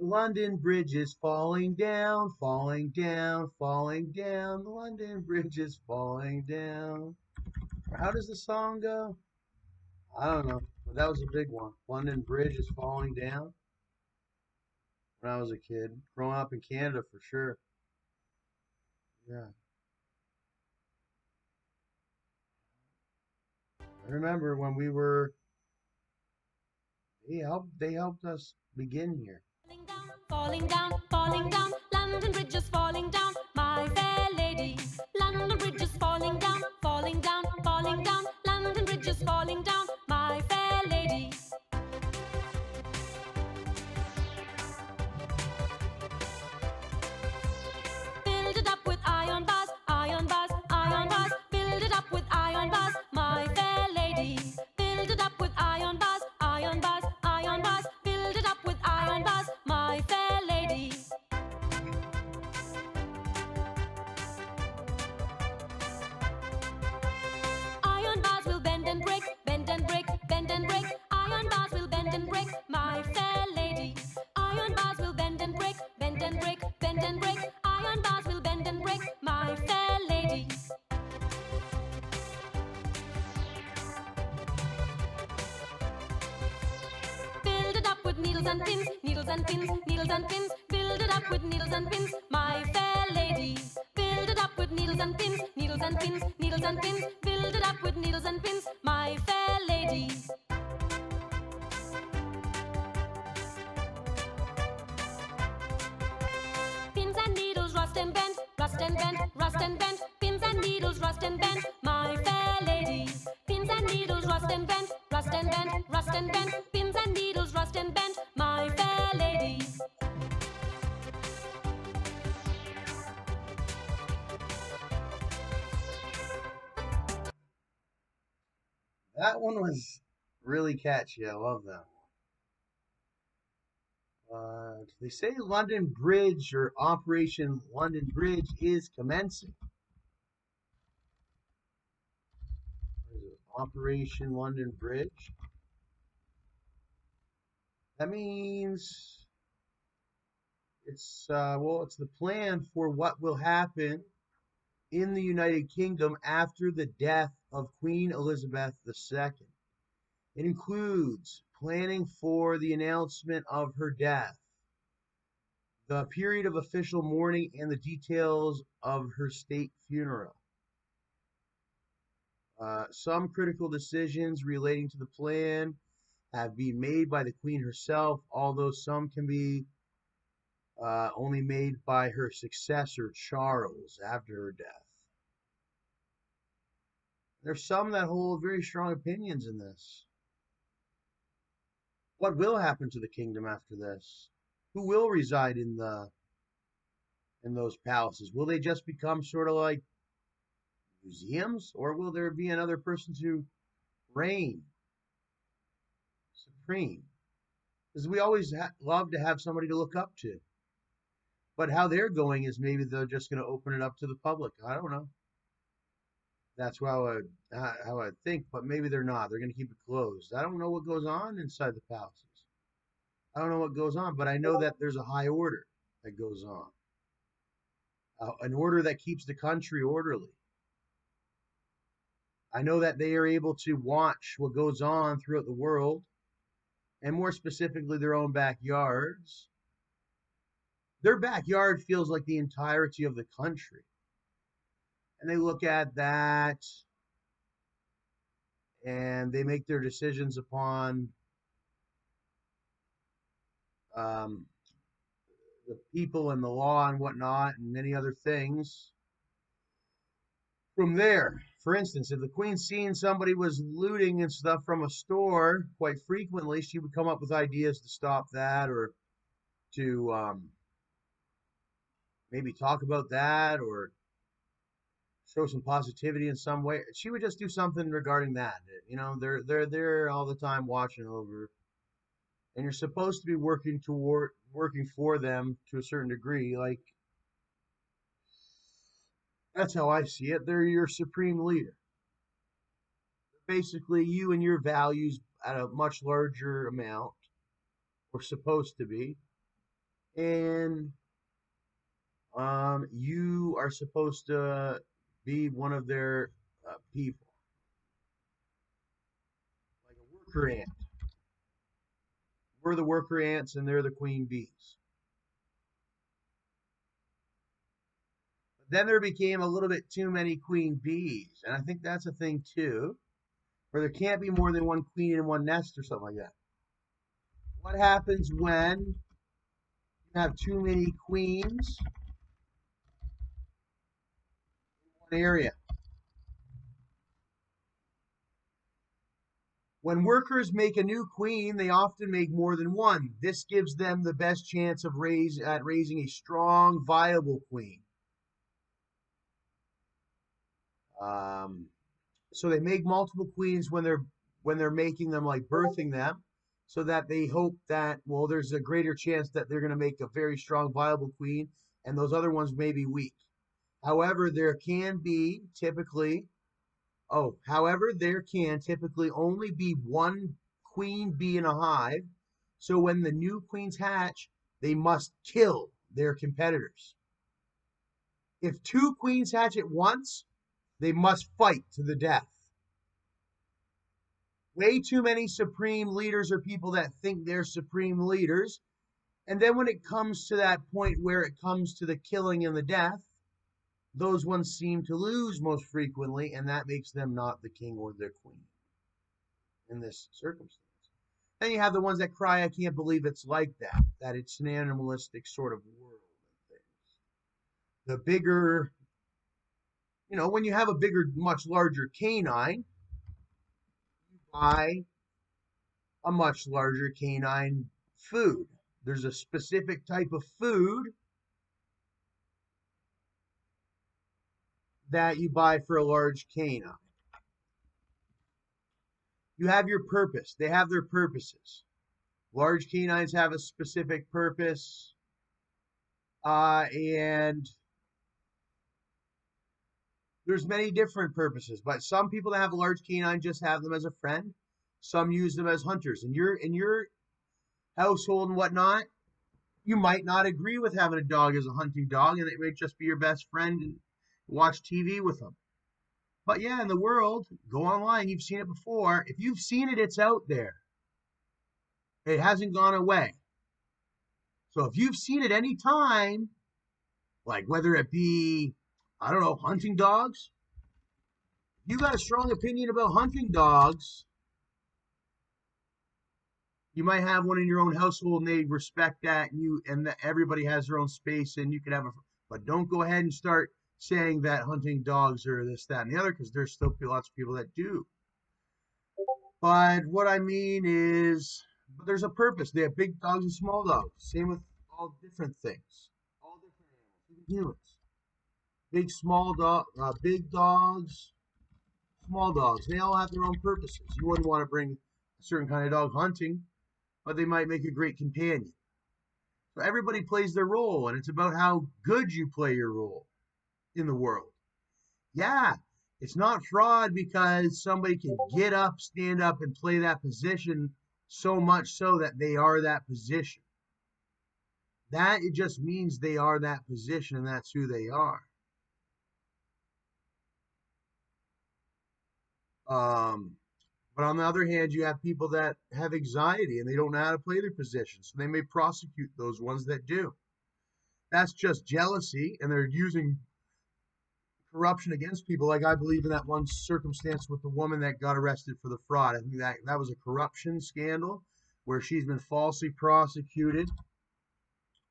London Bridge is falling down, falling down, falling down. The London Bridge is falling down. How does the song go? I don't know, but that was a big one. London Bridge is falling down. When I was a kid, growing up in Canada for sure. Yeah, I remember when we were. They helped us begin here. Falling down, falling down, London Bridge is falling down, my fair lady. London Bridge is falling down, falling down, falling down, London Bridge is falling down, my fair lady. Build it up with iron bars, iron bars, iron bars. Build it up with iron bars, my fair lady. Build it up with iron bars, iron bars, iron bars. Build it up with iron bars, my fair lady. Iron bars will bend and break, bend and break, bend and break. Iron bars will bend and break, my fair lady. Iron bars will bend and break, bend and break, bend and break. Iron bars will bend and break, my fair lady. Build it up with needles and pins, needles and pins, needles and pins. Build it up with needles and pins, my fair lady. Build it up with needles and pins, needles and pins, needles and pins. Build it up with needles and pins, my fair lady. Pins and needles rust and bend, rust and bend, rust and bend. Pins and needles rust and bend, my fair lady. Pins and needles rust and bend, rust and bend, rust and bend. Pins and needles rust and bend, my fair lady. That one was really catchy. I love that one. They say London Bridge or Operation London Bridge is commencing. What is it? Operation London Bridge. That means it's the plan for what will happen in the United Kingdom after the death of Queen Elizabeth II. It includes planning for the announcement of her death, the period of official mourning, and the details of her state funeral. Some critical decisions relating to the plan have been made by the Queen herself, although some can be only made by her successor, Charles, after her death. There's some that hold very strong opinions in this. What will happen to the kingdom after this? Who will reside in those palaces? Will they just become sort of like museums, or will there be another person to reign supreme? Because we always love to have somebody to look up to. But how they're going is maybe they're just going to open it up to the public. I don't know. That's how I think, but maybe they're not. They're going to keep it closed. I don't know what goes on inside the palaces. I don't know what goes on, but I know that there's a high order that goes on. An order that keeps the country orderly. I know that they are able to watch what goes on throughout the world, and more specifically, their own backyards. Their backyard feels like the entirety of the country. And they look at that and they make their decisions upon the people and the law and whatnot and many other things. From there, for instance, if the Queen seen somebody was looting and stuff from a store quite frequently, she would come up with ideas to stop that, or to maybe talk about that, or show some positivity in some way. She would just do something regarding that. You know, they're there all the time watching over, and you're supposed to be working for them to a certain degree. Like, that's how I see it. They're your supreme leader. Basically, you and your values at a much larger amount, or supposed to be. and you are supposed to be one of their people, like a worker ant. We're the worker ants, and they're the queen bees. But then there became a little bit too many queen bees, and I think that's a thing too, where there can't be more than one queen in one nest or something like that. What happens when you have too many queens in one area? When workers make a new queen, they often make more than one. This gives them the best chance of raising a strong, viable queen. Um, so they make multiple queens when they're making them, like birthing them, so that they hope that, well, there's a greater chance that they're going to make a very strong, viable queen, and those other ones may be weak. However, there can be typically however, there can typically only be one queen bee in a hive. So when the new queens hatch, they must kill their competitors. If two queens hatch at once, they must fight to the death. Way too many supreme leaders are people that think they're supreme leaders. And then when it comes to that point where it comes to the killing and the death, those ones seem to lose most frequently, and that makes them not the king or the queen in this circumstance. Then you have the ones that cry, I can't believe it's like that, that it's an animalistic sort of world of things. The bigger, when you have a bigger, much larger canine, you buy a much larger canine food. There's a specific type of food that you buy for a large canine. You have your purpose. They have their purposes. Large canines have a specific purpose, and there's many different purposes. But some people that have a large canine just have them as a friend. Some use them as hunters. In your household and whatnot, you might not agree with having a dog as a hunting dog, and it may just be your best friend and watch TV with them. But yeah, in the world, go online. You've seen it before. If you've seen it, it's out there. It hasn't gone away. So if you've seen it any time, like whether it be, I don't know, hunting dogs, you got a strong opinion about hunting dogs, you might have one in your own household and they respect that, and everybody has their own space and you can have a, but don't go ahead and start saying that hunting dogs are this, that, and the other, because there's still lots of people that do. But what I mean is, but there's a purpose. They have big dogs and small dogs. Same with all different things, all different animals, even humans. Big dogs, small dogs. They all have their own purposes. You wouldn't want to bring a certain kind of dog hunting, but they might make a great companion. So everybody plays their role, and it's about how good you play your role in the world. Yeah, it's not fraud because somebody can get up, stand up, and play that position so much so that they are that position. That it just means they are that position and that's who they are. Um, but on the other hand, you have people that have anxiety and they don't know how to play their position, so they may prosecute those ones that do. That's just jealousy, and they're using corruption against people. Like I believe in that one circumstance with the woman that got arrested for the fraud. I think that was a corruption scandal where she's been falsely prosecuted.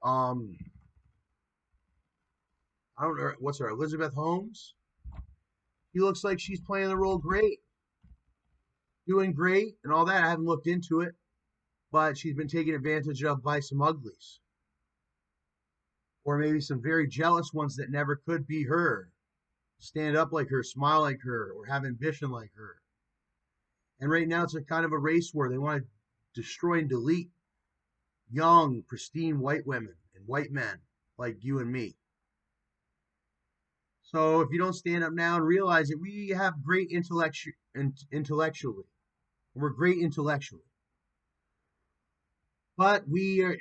Um, I don't know what's her Elizabeth Holmes. He looks like she's playing the role great, doing great, and all that. I haven't looked into it, but she's been taken advantage of by some uglies, or maybe some very jealous ones that never could be her, stand up like her, smile like her, or have ambition like her. And right now it's a kind of a race war. They want to destroy and delete young, pristine white women and white men like you and me. So if you don't stand up now and realize that we have great intellectually, we're great intellectually, but we are